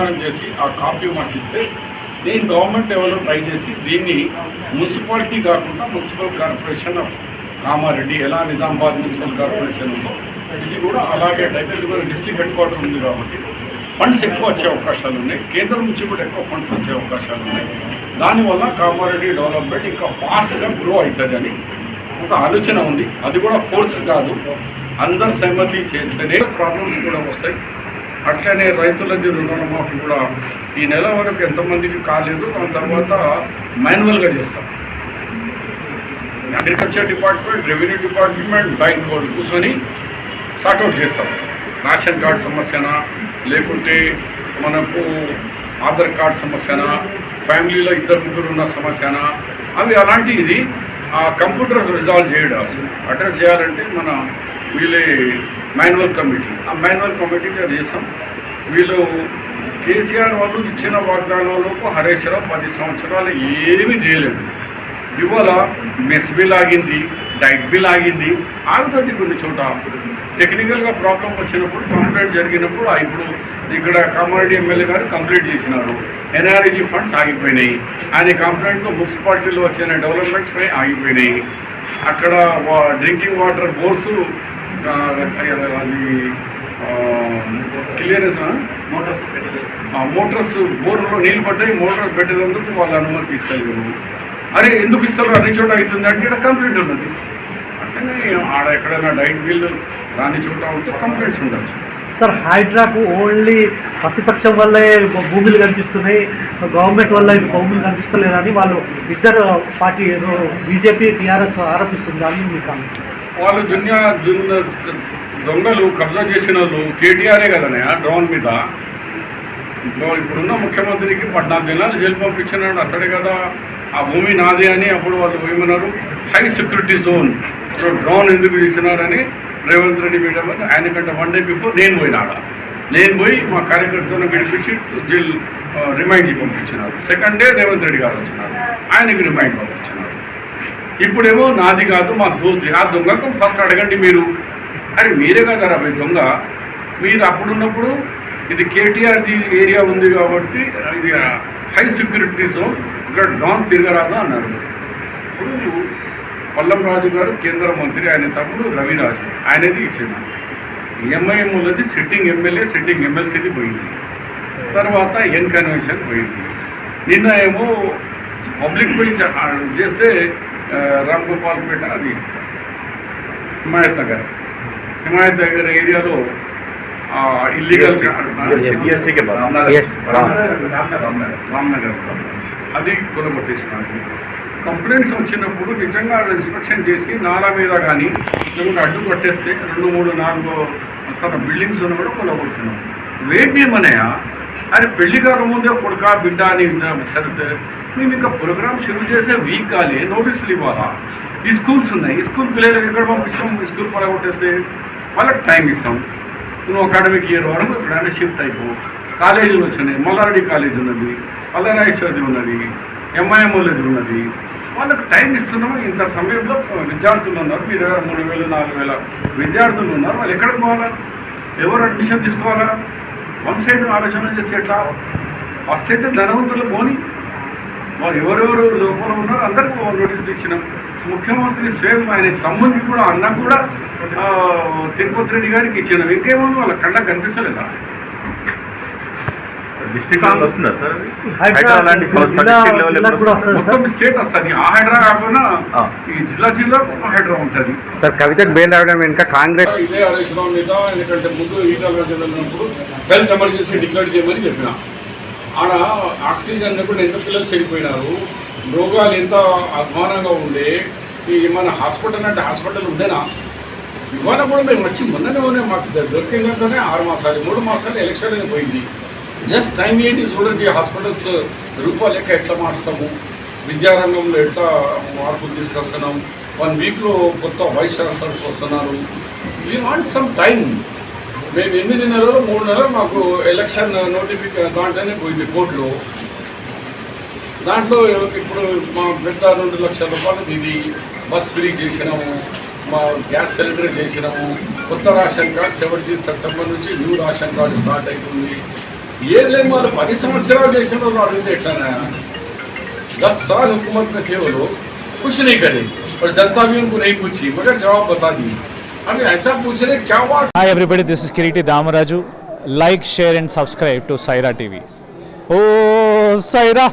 పరిష్కారం చేసి ఆ కాపీ మాకు ఇస్తే నేను గవర్నమెంట్ లెవెల్లో ట్రై చేసి దీన్ని మున్సిపాలిటీ కాకుండా మున్సిపల్ కార్పొరేషన్ ఆఫ్ కామారెడ్డి ఎలా నిజామాబాద్ మున్సిపల్ కార్పొరేషన్ ఉందో ఇది కూడా అలాగే టైప్ ఎందుకంటే డిస్ట్రిక్ట్ హెడ్ క్వార్టర్ ఉంది కాబట్టి ఫండ్స్ ఎక్కువ వచ్చే అవకాశాలు ఉన్నాయి. కేంద్రం నుంచి కూడా ఎక్కువ ఫండ్స్ వచ్చే అవకాశాలు ఉన్నాయి. దానివల్ల కామారెడ్డి డెవలప్మెంట్ ఇంకా ఫాస్ట్గా గ్రో అవుతుందని ఒక ఆలోచన ఉంది. అది కూడా ఫోర్స్ కాదు, అందరు సహమతి చేస్తేనే ప్రాబ్లమ్స్ కూడా వస్తాయి. అట్లనే రైతులది రుణమాఫీ కూడా ఈ నెల వరకు ఎంతమందికి కాలేదు, దాని తర్వాత మాన్యువల్గా చేస్తాం. Agriculture department, revenue department, bank వాళ్ళు కూర్చొని సార్ట్అవుట్ చేస్తాం. రేషన్ కార్డు సమస్యనా, లేకుంటే మనకు ఆధార్ కార్డు సమస్యనా, ఫ్యామిలీలో ఇద్దరు ముగ్గురు ఉన్న సమస్యనా, అవి అలాంటి ఇది కంప్యూటర్ రిజాల్వ్ చేయడం. అసలు అడ్రస్ చేయాలంటే మన వీళ్ళే మాన్యువల్ కమిటీ, ఆ మాన్యువల్ కమిటీకి అది చేస్తాం. వీళ్ళు కేసీఆర్ వాళ్ళు ఇచ్చిన వాగ్దానంలోపు హరీష్ రావు 10 సంవత్సరాలు ఏమీ చేయలేదు. ఇవాళ మెస్ బిల్ ఆగింది, డైట్ బిల్ ఆగింది, ఆగుతుంది కొన్ని చోట. టెక్నికల్గా ప్రాబ్లం వచ్చినప్పుడు కంప్లైంట్ జరిగినప్పుడు ఇప్పుడు ఇక్కడ కామారెడ్డి ఎమ్మెల్యే గారు కంప్లీట్ చేసినారు. ఎన్ఆర్ఈజీ ఫండ్స్ ఆగిపోయినాయి. ఆయన కంప్లైంట్తో మున్సిపాలిటీలో వచ్చిన డెవలప్మెంట్స్ పై ఆగిపోయినాయి. అక్కడ డ్రింకింగ్ వాటర్ బోర్సు అది క్లియరెన్స్ మోటార్స్ బోర్లో నీళ్ళు పడ్డాయి, మోటార్స్ పెట్టేందుకు వాళ్ళు అనుమతి ఇస్తారు. అరే ఎందుకు ఇస్తారు, అన్ని చోట అవుతుంది అంటే ఇక్కడ కంప్లైంట్ ఉన్నది. అట్లనే ఆడ ఎక్కడైనా డైట్ బిల్లు రాని చోట ఉంటే కంప్లైంట్స్ ఉండొచ్చు. సార్ హైడ్రాకు ఓన్లీ ప్రతిపక్షం వల్లే భూములు కనిపిస్తున్నాయి, గవర్నమెంట్ వల్ల ఇది భూములు కనిపిస్తలేదని వాళ్ళు ఇద్దరు పార్టీ బీజేపీ టీఆర్ఎస్ ఆరోపిస్తుంది. అని మీకు వాళ్ళు దొంగలు కబ్జా చేసిన వాళ్ళు కేటీఆరే కదనే డ్రోన్ మీద. ఇప్పుడున్న ముఖ్యమంత్రికి 14 దినాలు జైలు పంపించినాడు అతడే కదా. ఆ భూమి నాదే అని అప్పుడు వాళ్ళు ఏమన్నారు, హై సెక్యూరిటీ జోన్ డ్రోన్ ఎందుకు తీసినారని రేవంత్ రెడ్డి మీడియా ఆయనకంటే 1 డే బిఫోర్ నేను పోయి మా కార్యకర్తలను గడిపించి జైలు రిమైండ్కి పంపించినారు. సెకండ్ డే రేవంత్ రెడ్డి గారు వచ్చినారు, ఆయనకి రిమైండ్ పంపించినారు. ఇప్పుడేమో నాది కాదు మా దోస్తి. ఆ దొంగకు ఫస్ట్ అడగండి మీరు, అరే మీరే కదా మీ దొంగ, మీరు అప్పుడున్నప్పుడు ఇది కేటీఆర్ది ఏరియా ఉంది కాబట్టి ఇది హై సెక్యూరిటీ జోన్, ఇక్కడ డ్రోన్ తిరగరాదు అన్నారు. ఇప్పుడు పల్లం రాజు గారు కేంద్ర మంత్రి, ఆయన తమ్ముడు రవిరాజు, ఆయనది ఇచ్చింది. ఎంఐఎంలది సిట్టింగ్ ఎమ్మెల్యే సిట్టింగ్ ఎమ్మెల్సీది పోయింది, తర్వాత ఎన్ కన్వెన్షన్ పోయింది. నిన్న ఏమో పబ్లిక్ పోయి చేస్తే రామ్ గోపాల్ పేట అది హిమాయత్ నగర్ ఏరియాలో ఇల్లీగల్ రామ్నగర్ అది కొనగొట్టేసినారు. కంప్లైంట్స్ వచ్చినప్పుడు నిజంగా ఇన్స్పెక్షన్ చేసి నాలా మీద కానీ లేకుంటే అడ్డు కొట్టేస్తే 2, 3, 4 బిల్డింగ్స్ ఉన్న కూడా కొనగొడుతున్నాం. వెయిట్ చేయమన్నాయా, అరే పెళ్లి కాకముందే కొడుక బిడ్డ అని సరే మేము ఇంకా ప్రోగ్రామ్ షురూ చేసే వీక్ కాలే నోటీసులు ఇవ్వాలా. ఈ స్కూల్స్ ఉన్నాయి, ఈ స్కూల్ పిల్లలు ఎక్కడ పంపిస్తాం, ఈ స్కూల్ పడగొట్టేస్తే వాళ్ళకి టైం ఇస్తాం. నువ్వు అకాడమిక్ ఇయర్ వరకు ఎక్కడైనా షిఫ్ట్ అయిపో. కాలేజీలు వచ్చినాయి, మల్లారెడ్డి కాలేజ్ ఉన్నది, పల్లనాయేశ్వరి ఉన్నది, ఎంఐఎంఓలది ఉన్నది, వాళ్ళకి టైం ఇస్తున్నాము. ఇంత సమయంలో విద్యార్థులు ఉన్నారు, మీ దగ్గర 3,000, 4,000 విద్యార్థులు ఉన్నారు, వాళ్ళు ఎక్కడికి పోవాలా, ఎవరు అడ్మిషన్ తీసుకోవాలా? వన్ సైడ్ ఆలోచన చేస్తే ఎట్లా? ఫస్ట్ అయితే ధనవంతులు పోని, వాళ్ళు ఎవరెవరు లోపల ఉన్నారో అందరికీ నోటీసులు ఇచ్చినాం. ముఖ్యమంత్రి స్వయం ఆయన తమ్ముడికి కూడా అన్నకు కూడా తిరుపతి రెడ్డి గారికి ఇచ్చినాం. ఇంకేమో వాళ్ళ కళ్ళకు కనిపిస్తలేదా? మొత్తం స్టేట్ వస్తుంది. ఆ హైడ్రా కాకుండా ఈ జిల్లా హైడ్రా ఉంటుంది. సార్ కవితకు బెయిల్ రావడం వెనుక కాంగ్రెస్ ఇదే హరీశ్రావు మీద, ఎందుకంటే ముందు ఈటల రాజేంద్ర ఉన్నప్పుడు హెల్త్ ఎమర్జెన్సీ డిక్లేర్ చేయమని చెప్పిన. ఆడ ఆక్సిజన్ కూడా ఎంత పిల్లలు చనిపోయినారు, రోగాలు ఎంత అధ్వానంగా ఉండే. ఈ మన హాస్పిటల్ అంటే హాస్పిటల్ ఉండేనా? ఇవాళ కూడా మేము వచ్చి మొన్ననే మాకు దొరికిందంతోనే 6 మాసాలు 3 మాసాలు ఎలక్షన్ అని పోయింది. జస్ట్ టైం ఏంటి చూడండి. హాస్పిటల్స్ రూపాయలు లెక్క ఎట్లా మార్స్తాము, విద్యారంగంలో ఎట్లా మార్పులు తీసుకొస్తున్నాం. 1 వీక్లో కొత్త వైస్ ఛాన్సలర్స్ వస్తున్నారు. We want some time. మేము 8 నెలలు 3 నెలలు మాకు ఎలక్షన్ నోటిఫికేషన్ దాంట్లోనే పోయింది కోర్టులో. దాంట్లో ఇప్పుడు మా పెద్ద 2 లక్షల రూపాయలు ఇది బస్ ఫ్రీ చేసినాము, మా గ్యాస్ సిలిండర్ చేసినాము, కొత్త రేషన్ కార్డు 17 సెప్టెంబర్ నుంచి న్యూ రేషన్ కార్డు స్టార్ట్ అవుతుంది. ఏది లేని వాళ్ళు 10 సంవత్సరాలు చేసిన వాళ్ళు అడిగితే ఎట్లానా? 10 साल हुकूमत में थे वो लोग, कुछ नहीं करे और जनता भी उनको नहीं पूछी, मगर जवाब बता दिए। अभी ऐसा पूछ रहे क्या हुआ? Hi everybody, this is Kiriti Damaraju. Like, share and subscribe to Saira TV. Oh, Saira!